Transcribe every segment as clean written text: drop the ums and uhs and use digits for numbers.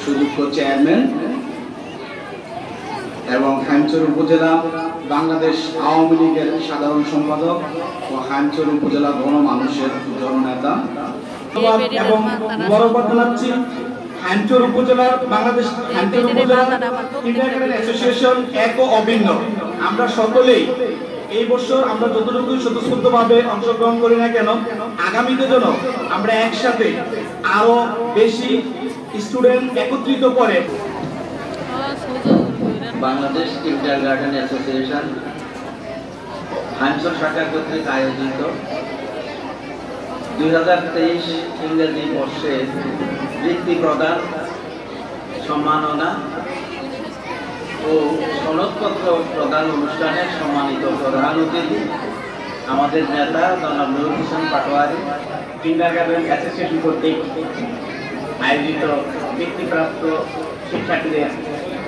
সুযোগ্য চেয়ারম্যান এবং হাইমচর উপজেলা বাংলাদেশ আওয়ামী লীগের সাধারণ সম্পাদক ও হাইমচর উপজেলা গণমানুষের জননেতা এবং বরাবর জানাচ্ছি হাইমচর উপজেলা বাংলাদেশ হাইমচর উপজেলা কিন্ডারগার্টেন অ্যাসোসিয়েশন এক ও অভিন্ন। আমরা সকলেই এই বছর আমরা যতটুকু স্বতঃস্ফূর্তভাবে অংশগ্রহণ করি না কেন, আগামীতে যেন আমরা একসাথে আরো বেশি স্টুডেন্ট একত্রিত করে বাংলাদেশ কিন্ডারগার্টেন অ্যাসোসিয়েশন হাইমচর শাখা কর্তৃক আয়োজিত 2023 ইংরেজি বর্ষে বৃত্তি প্রদান, সম্মাননা ও সনদপত্র প্রদান অনুষ্ঠানের সম্মানিত প্রধান অতিথি আমাদের নেতা জনাব নুরুল হোসেন পাটোয়ারি, কিন্ডারগার্টেন অ্যাসোসিয়েশন কর্তৃক আয়োজিত বৃত্তিপ্রাপ্ত শিক্ষার্থীদের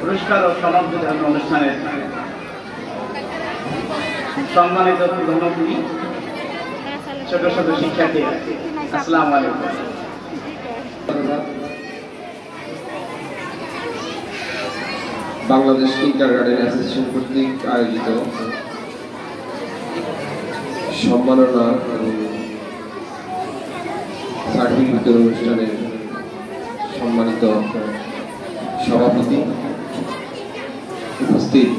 পুরস্কার ও সনদ বিতরণ অনুষ্ঠানের সম্মানিত প্রধান অতিথি, ছোট ছোট শিক্ষার্থী, আসসালামু আলাইকুম। বাংলাদেশ কিন্ডারগার্টেন অ্যাসোসিয়েশন কর্তৃক আয়োজিত সম্মাননা এবং সার্টিফিকেট অনুষ্ঠানের সম্মানিত সভাপতি, উপস্থিত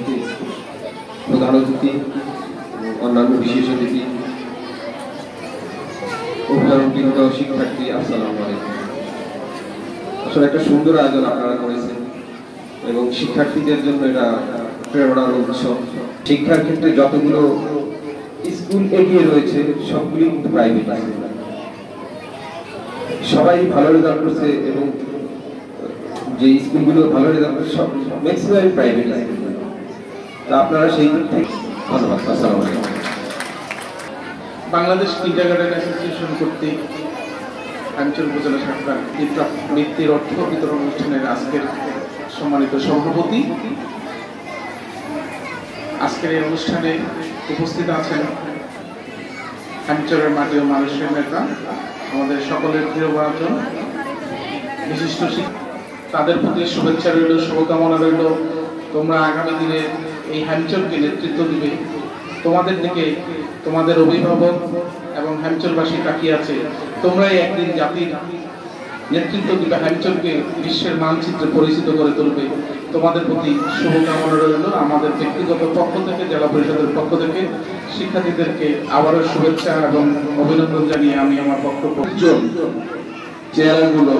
প্রধান অতিথি, অন্যান্য বিশেষ অতিথি, অভিভাবকবৃন্দ, শিক্ষার্থী, আসসালামু আলাইকুম। আসলে একটা সুন্দর আয়োজন আপনারা করেছেন এবং শিক্ষার্থীদের জন্য এটা প্রেরণার উৎস। শিক্ষার ক্ষেত্রে যতগুলো স্কুল এগিয়ে রয়েছে সবগুলি কিন্তু প্রাইভেট আছে, সবাই ভালো রেজাল্ট করছে এবং যে স্কুলগুলো ভালো রেজাল্ট করছে সব ম্যাক্সিমাম প্রাইভেট আছে। তা আপনারা সেই দিক থেকে ধন্যবাদ। আসসালামু আলাইকুম। বাংলাদেশ কিন্ডারগার্টেন অ্যাসোসিয়েশন কর্তৃক হাইমচর উপজেলা শাখার বৃত্তির অর্থ বিতরণ অনুষ্ঠানের আজকের সম্মানিত সভাপতি, আজকের এই অনুষ্ঠানে উপস্থিত আছেন হাইমচরের মাটি ও মানুষের নেতা, আমাদের সকলের প্রিয় ভাজন বিশিষ্ট শিক্ষক, তাদের প্রতি শুভেচ্ছা রইল, শুভকামনা রইল। তোমরা আগামী দিনে এই হাইমচরকে নেতৃত্ব দিবে, তোমাদের দিকে তোমাদের অভিভাবক এবং হাইমচরবাসী তাকিয়ে আছে, তোমরাই একদিন জাতির নেতৃত্ব দিবে, হাইমচরকে বিশ্বের মানচিত্রে পরিচিত করে তুলবে। তোমাদের প্রতি শুভকামনা রইল। আমাদের ব্যক্তিগত পক্ষ থেকে, জেলা পরিষদের পক্ষ থেকে শিক্ষার্থীদেরকে আবারও শুভেচ্ছা এবং অভিনন্দন জানিয়ে আমি আমার বক্তব্য চেয়ারগুলো